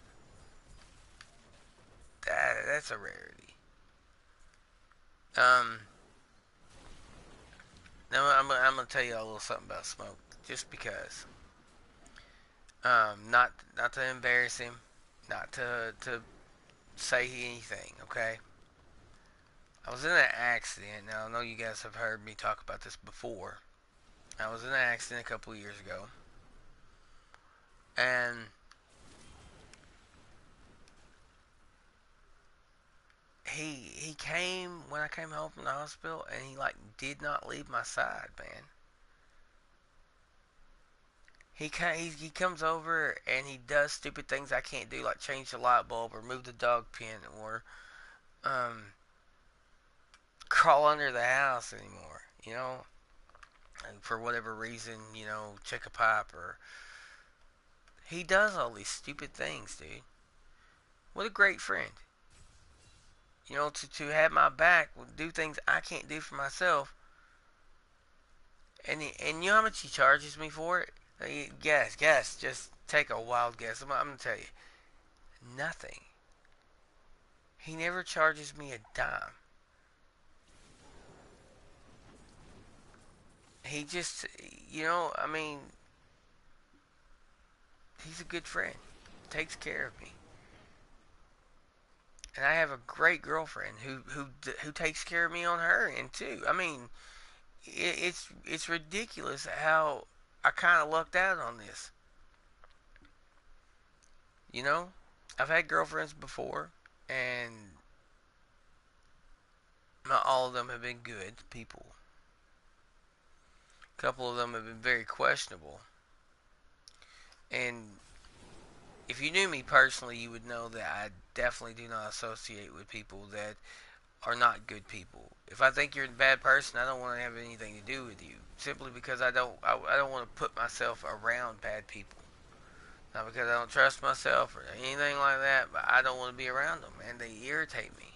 that's a rarity. Um, now I'm gonna tell you a little something about Smoke, just because. Not to embarrass him, not to say anything. Okay, I was in an accident. Now I know you guys have heard me talk about this before. I was in an accident a couple of years ago, and he came when I came home from the hospital, and he like did not leave my side, man. He comes over and he does stupid things I can't do, like change the light bulb or move the dog pen or um, crawl under the house anymore. And for whatever reason, check a pipe or he does all these stupid things, dude. What a great friend. To have my back, do things I can't do for myself, and you know how much he charges me for it? Guess, just take a wild guess. I'm gonna tell you, nothing. He never charges me a dime. He just, I mean, he's a good friend. Takes care of me, and I have a great girlfriend who takes care of me on her end too. I mean, it's ridiculous how I kind of lucked out on this. You know, I've had girlfriends before, and not all of them have been good people. A couple of them have been very questionable. And if you knew me personally, you would know that I definitely do not associate with people that are not good people. If I think you're a bad person, I don't want to have anything to do with you. Simply because I don't want to put myself around bad people. Not because I don't trust myself or anything like that, but I don't want to be around them, and they irritate me.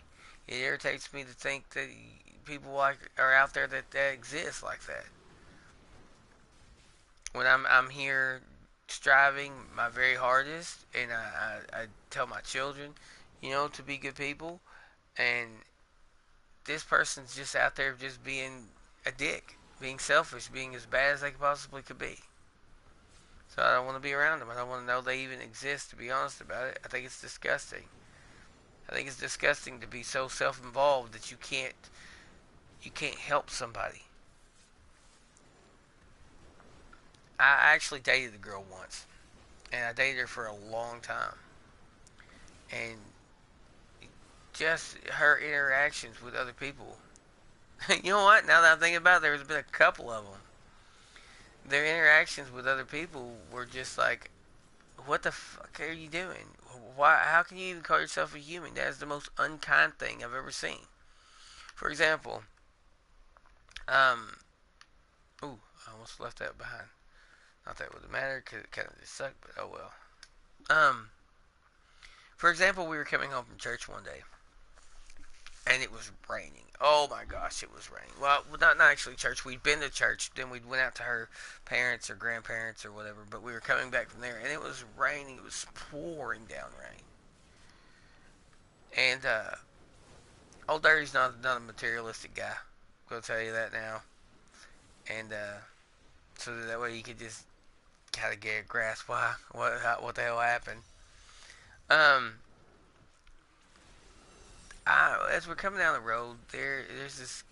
It irritates me to think that people are out there that exist like that. When I'm here striving my very hardest, and I tell my children, to be good people, and this person's just out there just being a dick, being selfish, being as bad as they possibly could be. So I don't want to be around them. I don't want to know they even exist, to be honest about it. I think it's disgusting. I think it's disgusting to be so self-involved that you can't help somebody. I actually dated a girl once, and I dated her for a long time. And just her interactions with other people. You know what? Now that I'm thinking about it, there's been a couple of them. Their interactions with other people were just like, what the fuck are you doing? Why? How can you even call yourself a human? That is the most unkind thing I've ever seen. For example, um, ooh, I almost left that behind. Not that it would have mattered because it kind of just sucked, but oh well. Um, for example, we were coming home from church one day, and it was raining. Oh my gosh, it was raining. Well, not actually church. We'd been to church, then we went out to her parents or grandparents or whatever. But we were coming back from there, and it was raining. It was pouring down rain. And old Dirty's not a materialistic guy. I'm gonna tell you that now. And so that way you could just kind of get a grasp what the hell happened. Um, as we're coming down the road, there's this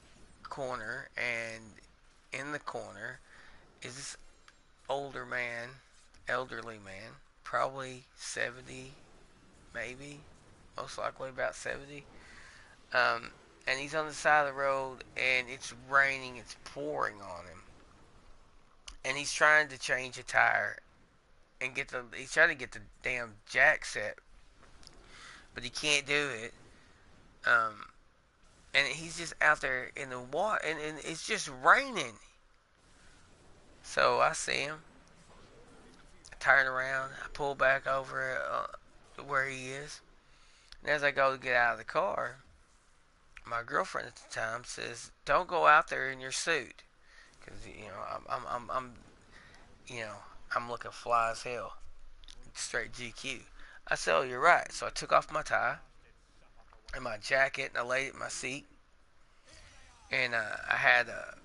corner, and in the corner is this older man, elderly man, probably 70, maybe, most likely about 70. Um, and he's on the side of the road, and it's raining, it's pouring on him, and he's trying to change a tire and get the. He's trying to get the damn jack set, but he can't do it. Um, and he's just out there in the water, and it's just raining. So I see him. I turn around. I pull back over where he is. And as I go to get out of the car, my girlfriend at the time says, "Don't go out there in your suit, because you know, I'm looking fly as hell, straight GQ." I said, "Oh, you're right." So I took off my tie and my jacket, and I laid it in my seat, and I had a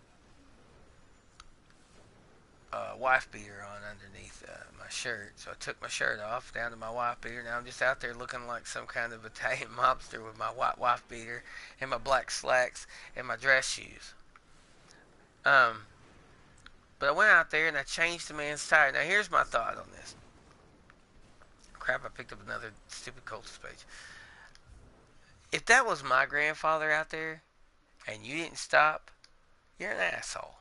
wife beater on underneath my shirt. So I took my shirt off down to my wife beater. Now I'm just out there looking like some kind of Italian mobster with my white wife beater and my black slacks and my dress shoes. Um, but I went out there and I changed the man's tire. Now here's my thought on this. Crap! I picked up another stupid Colts page. If that was my grandfather out there and you didn't stop, you're an asshole.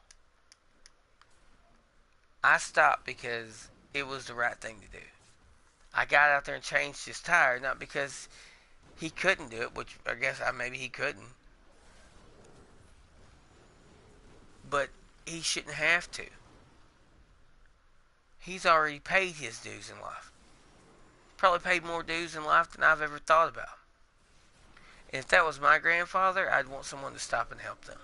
I stopped because it was the right thing to do. I got out there and changed his tire, not because he couldn't do it, which I guess maybe he couldn't, but he shouldn't have to. He's already paid his dues in life. Probably paid more dues in life than I've ever thought about. And if that was my grandfather, I'd want someone to stop and help them.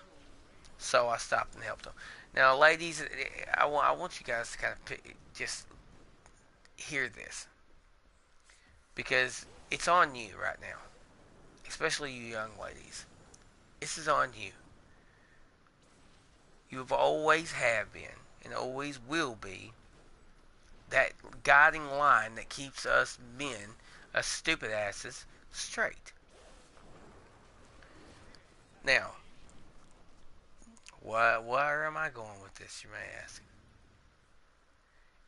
So I stopped and helped them. Now, ladies, I want you guys to kind of just hear this, because it's on you right now, especially you young ladies. This is on you. You have always have been and always will be that guiding line that keeps us men, us stupid asses, straight. Now, where am I going with this, you may ask?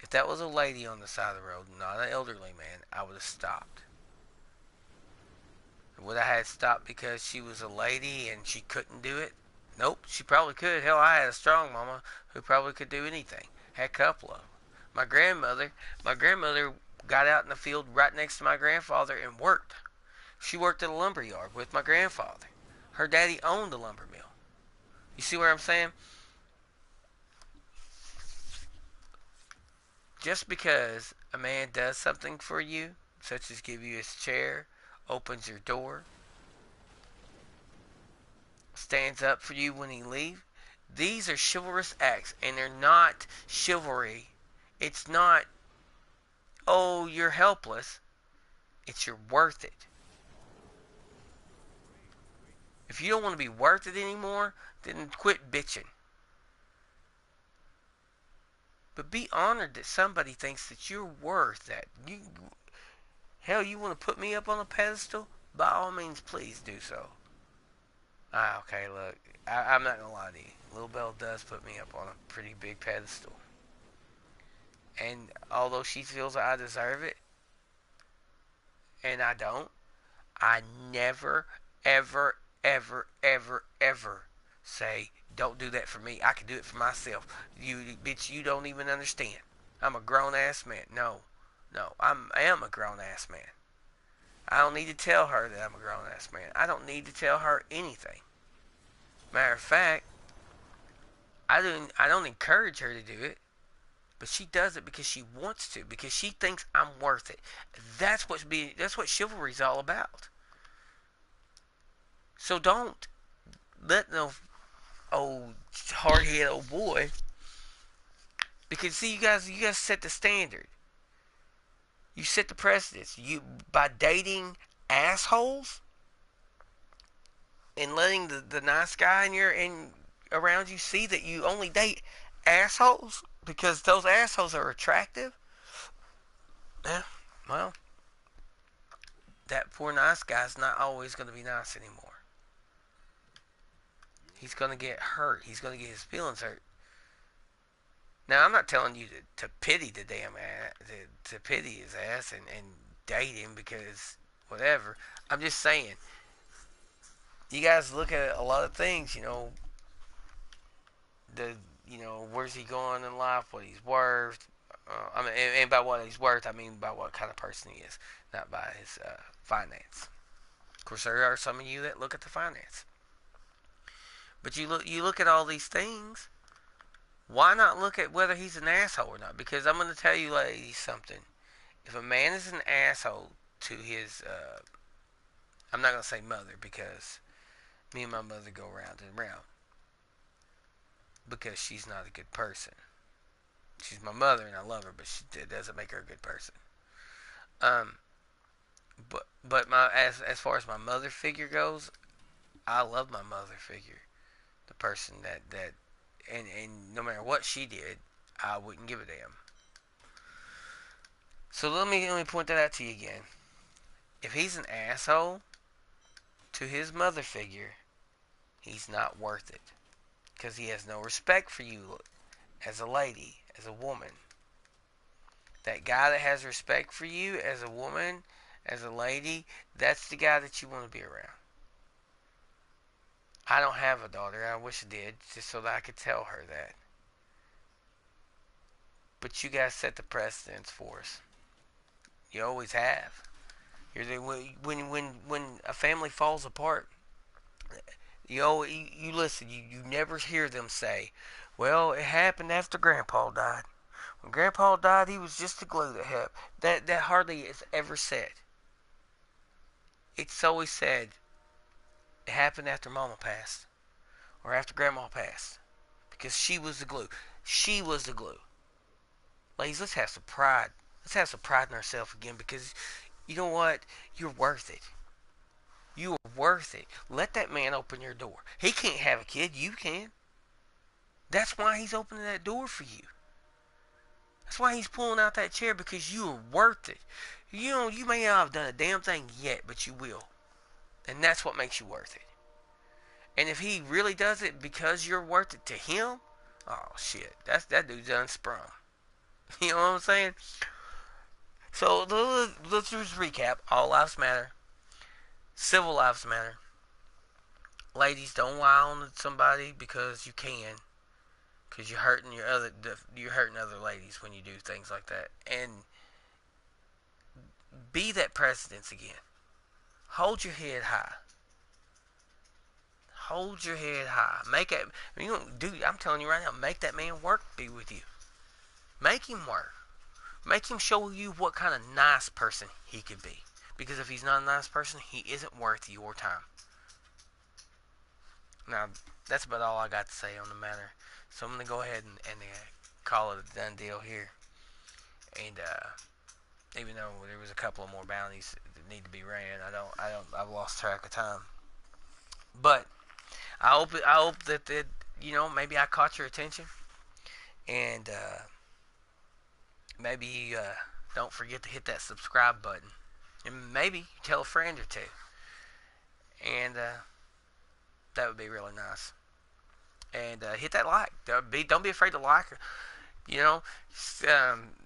If that was a lady on the side of the road, not an elderly man, I would have stopped. Would I have stopped because she was a lady and she couldn't do it? Nope, she probably could. Hell, I had a strong mama who probably could do anything. Had a couple of them. My grandmother got out in the field right next to my grandfather and worked. She worked at a lumber yard with my grandfather. Her daddy owned a lumber mill. You see what I'm saying? Just because a man does something for you, such as give you his chair, opens your door, stands up for you when he leaves, these are chivalrous acts, and they're not chivalry. It's not, oh, you're helpless. It's you're worth it. If you don't want to be worth it anymore, then quit bitching. But be honored that somebody thinks that you're worth that. Hell, you want to put me up on a pedestal? By all means, please do so. Okay, look, I'm not gonna lie to you. Little Belle does put me up on a pretty big pedestal. And although she feels I deserve it, and I don't, I never, ever, ever, ever, ever say, don't do that for me. I can do it for myself. You bitch, you don't even understand. I'm a grown ass man. No, I am a grown ass man. I don't need to tell her that I'm a grown ass man. I don't need to tell her anything. Matter of fact, I don't encourage her to do it, but she does it because she wants to, because she thinks I'm worth it. That's what chivalry's all about. So don't let no old hard-headed old boy, because see, you guys set the standard. You set the precedence. You, by dating assholes and letting the nice guy in around you see that you only date assholes because those assholes are attractive. Yeah, well, that poor nice guy's not always going to be nice anymore. He's going to get hurt. He's going to get his feelings hurt. Now, I'm not telling you to pity the damn ass, to pity his ass and date him because whatever. I'm just saying, you guys look at a lot of things, where's he going in life, what he's worth, I mean, and by what he's worth, I mean by what kind of person he is, not by his finance. Of course, there are some of you that look at the finance, but you look at all these things. Why not look at whether he's an asshole or not? Because I'm going to tell you, ladies, something. If a man is an asshole to his, I'm not going to say mother because me and my mother go round and round because she's not a good person. She's my mother and I love her, but it doesn't make her a good person. Um, but my as far as my mother figure goes, I love my mother figure. The person that and no matter what she did, I wouldn't give a damn. So let me point that out to you again. If he's an asshole to his mother figure, he's not worth it because he has no respect for you as a lady, as a woman. That guy that has respect for you as a woman, as a lady, that's the guy that you want to be around. I don't have a daughter. I wish I did, just so that I could tell her that. But you guys set the precedence for us. You always have. You're the, when a family falls apart, you listen. You never hear them say, "Well, it happened after Grandpa died. When Grandpa died, he was just the glue that helped." That hardly is ever said. It's always said it happened after Mama passed or after Grandma passed because she was the glue. She was the glue. Ladies, let's have some pride. Let's have some pride in ourselves again because you know what? You're worth it. You are worth it. Let that man open your door. He can't have a kid. You can. That's why he's opening that door for you. That's why he's pulling out that chair because you are worth it. You may not have done a damn thing yet, but you will. And that's what makes you worth it. And if he really does it because you're worth it to him, oh shit, that dude's unsprung. You know what I'm saying? So let's just recap. All lives matter. Civil lives matter. Ladies, don't lie on somebody because you can, because you're hurting other ladies when you do things like that. And be that precedence again. Hold your head high. Hold your head high. Make it. I'm telling you right now. Make that man work. Be with you. Make him work. Make him show you what kind of nice person he could be. Because if he's not a nice person, he isn't worth your time. Now, that's about all I got to say on the matter. So I'm going to go ahead and call it a done deal here. And even though there was a couple of more bounties that need to be ran, I've lost track of time. But I hope that maybe I caught your attention, and maybe you don't forget to hit that subscribe button, and maybe tell a friend or two, and that would be really nice. And hit that like. Don't be afraid to like. You know,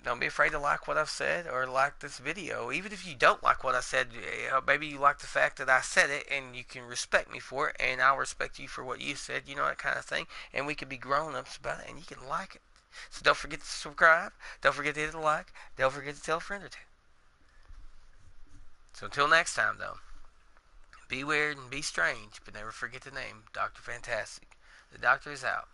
don't be afraid to like what I've said or like this video. Even if you don't like what I said, maybe you like the fact that I said it and you can respect me for it, and I'll respect you for what you said. You know, that kind of thing. And we can be grown-ups about it, and you can like it. So don't forget to subscribe. Don't forget to hit the like. Don't forget to tell a friend or two. So until next time, though, be weird and be strange, but never forget the name Dr. Fantastic. The doctor is out.